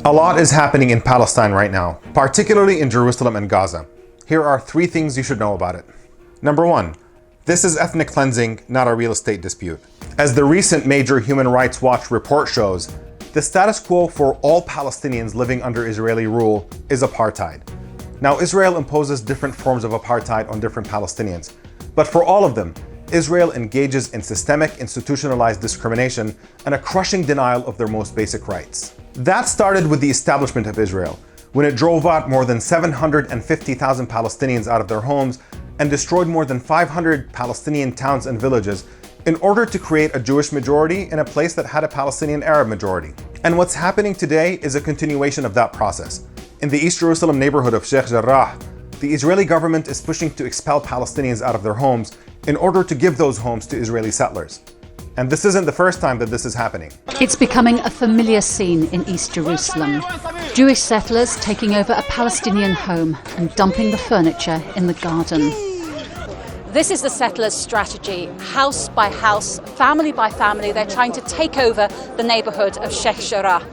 A lot is happening in Palestine right now, particularly in Jerusalem and Gaza. Here are 3 things you should know about it. Number 1, this is ethnic cleansing, not a real estate dispute. As the recent major Human Rights Watch report shows, the status quo for all Palestinians living under Israeli rule is apartheid. Now, Israel imposes different forms of apartheid on different Palestinians, but for all of them, Israel engages in systemic, institutionalized discrimination and a crushing denial of their most basic rights. That started with the establishment of Israel, when it drove out more than 750,000 Palestinians out of their homes and destroyed more than 500 Palestinian towns and villages in order to create a Jewish majority in a place that had a Palestinian Arab majority. And what's happening today is a continuation of that process. In the East Jerusalem neighborhood of Sheikh Jarrah, the Israeli government is pushing to expel Palestinians out of their homes in order to give those homes to Israeli settlers. And this isn't the first time that this is happening. It's becoming a familiar scene in East Jerusalem. Jewish settlers taking over a Palestinian home and dumping the furniture in the garden. This is the settlers' strategy. House by house, family by family, they're trying to take over the neighborhood of Sheikh Jarrah.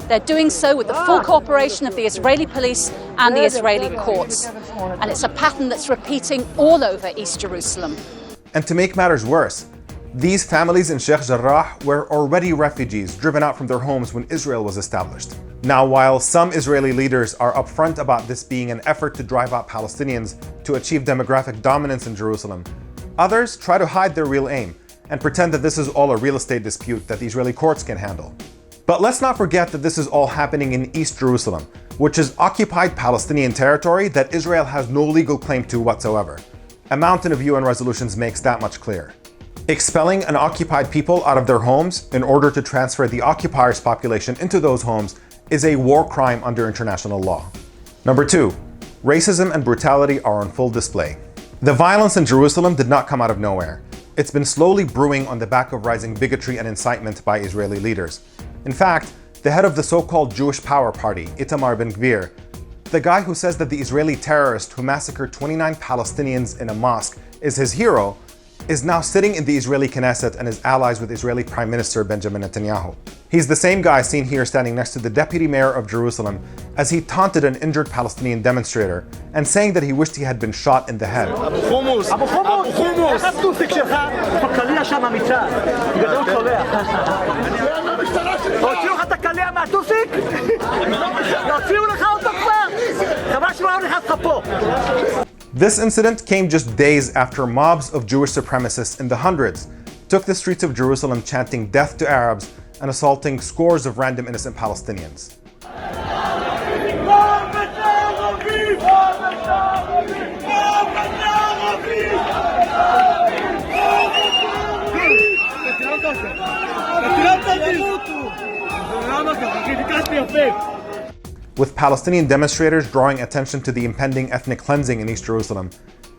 They're doing so with the full cooperation of the Israeli police and the Israeli courts. And it's a pattern that's repeating all over East Jerusalem. And to make matters worse, these families in Sheikh Jarrah were already refugees driven out from their homes when Israel was established. Now, while some Israeli leaders are upfront about this being an effort to drive out Palestinians to achieve demographic dominance in Jerusalem, others try to hide their real aim and pretend that this is all a real estate dispute that the Israeli courts can handle. But let's not forget that this is all happening in East Jerusalem, which is occupied Palestinian territory that Israel has no legal claim to whatsoever. A mountain of UN resolutions makes that much clear. Expelling an occupied people out of their homes in order to transfer the occupiers' population into those homes is a war crime under international law. Number 2, racism and brutality are on full display. The violence in Jerusalem did not come out of nowhere. It's been slowly brewing on the back of rising bigotry and incitement by Israeli leaders. In fact, the head of the so-called Jewish Power Party, Itamar Ben-Gvir, the guy who says that the Israeli terrorist who massacred 29 Palestinians in a mosque is his hero, is now sitting in the Israeli Knesset and is allies with Israeli Prime Minister Benjamin Netanyahu. He's the same guy seen here standing next to the deputy mayor of Jerusalem as he taunted an injured Palestinian demonstrator and saying that he wished he had been shot in the head. This incident came just days after mobs of Jewish supremacists in the hundreds took the streets of Jerusalem chanting death to Arabs and assaulting scores of random innocent Palestinians. With Palestinian demonstrators drawing attention to the impending ethnic cleansing in East Jerusalem,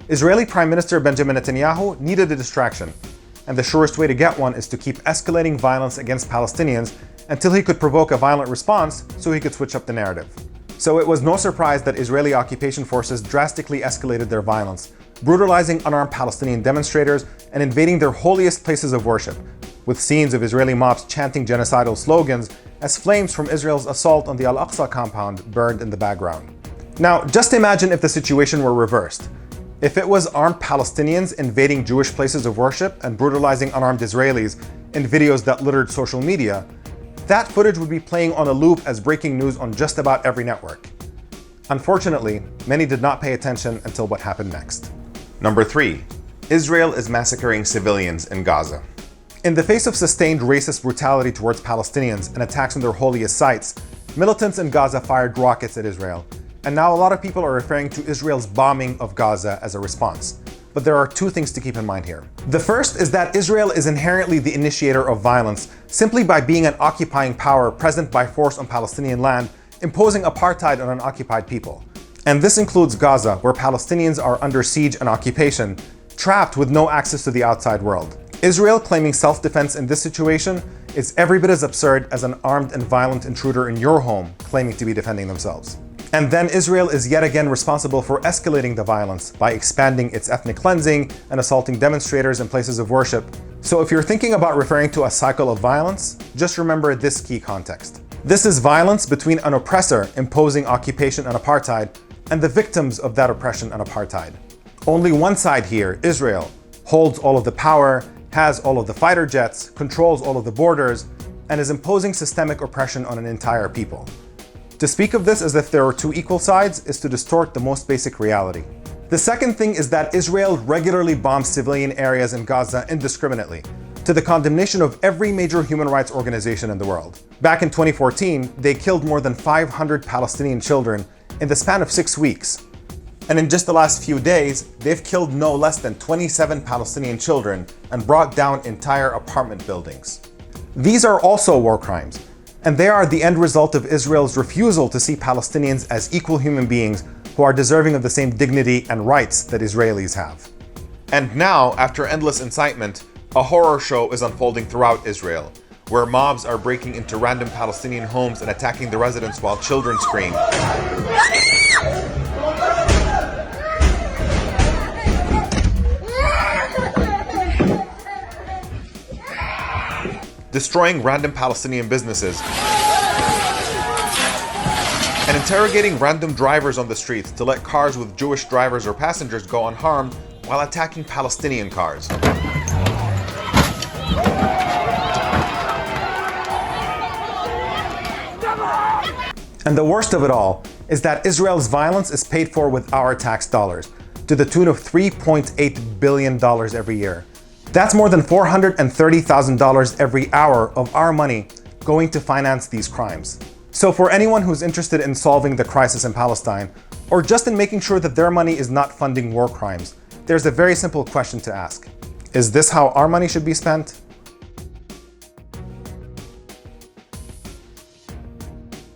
Israeli Prime Minister Benjamin Netanyahu needed a distraction, and the surest way to get one is to keep escalating violence against Palestinians until he could provoke a violent response so he could switch up the narrative. So it was no surprise that Israeli occupation forces drastically escalated their violence, brutalizing unarmed Palestinian demonstrators and invading their holiest places of worship, with scenes of Israeli mobs chanting genocidal slogans as flames from Israel's assault on the Al-Aqsa compound burned in the background. Now, just imagine if the situation were reversed. If it was armed Palestinians invading Jewish places of worship and brutalizing unarmed Israelis in videos that littered social media, that footage would be playing on a loop as breaking news on just about every network. Unfortunately, many did not pay attention until what happened next. Number 3, Israel is massacring civilians in Gaza. In the face of sustained racist brutality towards Palestinians and attacks on their holiest sites, militants in Gaza fired rockets at Israel, and now a lot of people are referring to Israel's bombing of Gaza as a response. But there are 2 things to keep in mind here. The first is that Israel is inherently the initiator of violence simply by being an occupying power present by force on Palestinian land, imposing apartheid on an occupied people. And this includes Gaza, where Palestinians are under siege and occupation, trapped with no access to the outside world. Israel claiming self-defense in this situation is every bit as absurd as an armed and violent intruder in your home claiming to be defending themselves. And then Israel is yet again responsible for escalating the violence by expanding its ethnic cleansing and assaulting demonstrators in places of worship. So if you're thinking about referring to a cycle of violence, just remember this key context. This is violence between an oppressor imposing occupation and apartheid and the victims of that oppression and apartheid. Only one side here, Israel, holds all of the power, has all of the fighter jets, controls all of the borders, and is imposing systemic oppression on an entire people. To speak of this as if there are two equal sides is to distort the most basic reality. The second thing is that Israel regularly bombs civilian areas in Gaza indiscriminately, to the condemnation of every major human rights organization in the world. Back in 2014, they killed more than 500 Palestinian children in the span of 6 weeks. And in just the last few days, they've killed no less than 27 Palestinian children and brought down entire apartment buildings. These are also war crimes, and they are the end result of Israel's refusal to see Palestinians as equal human beings who are deserving of the same dignity and rights that Israelis have. And now, after endless incitement, a horror show is unfolding throughout Israel, where mobs are breaking into random Palestinian homes and attacking the residents while children scream. Destroying random Palestinian businesses, and interrogating random drivers on the streets to let cars with Jewish drivers or passengers go unharmed while attacking Palestinian cars. And the worst of it all is that Israel's violence is paid for with our tax dollars, to the tune of $3.8 billion every year. That's more than $430,000 every hour of our money going to finance these crimes. So for anyone who's interested in solving the crisis in Palestine, or just in making sure that their money is not funding war crimes, there's a very simple question to ask. Is this how our money should be spent?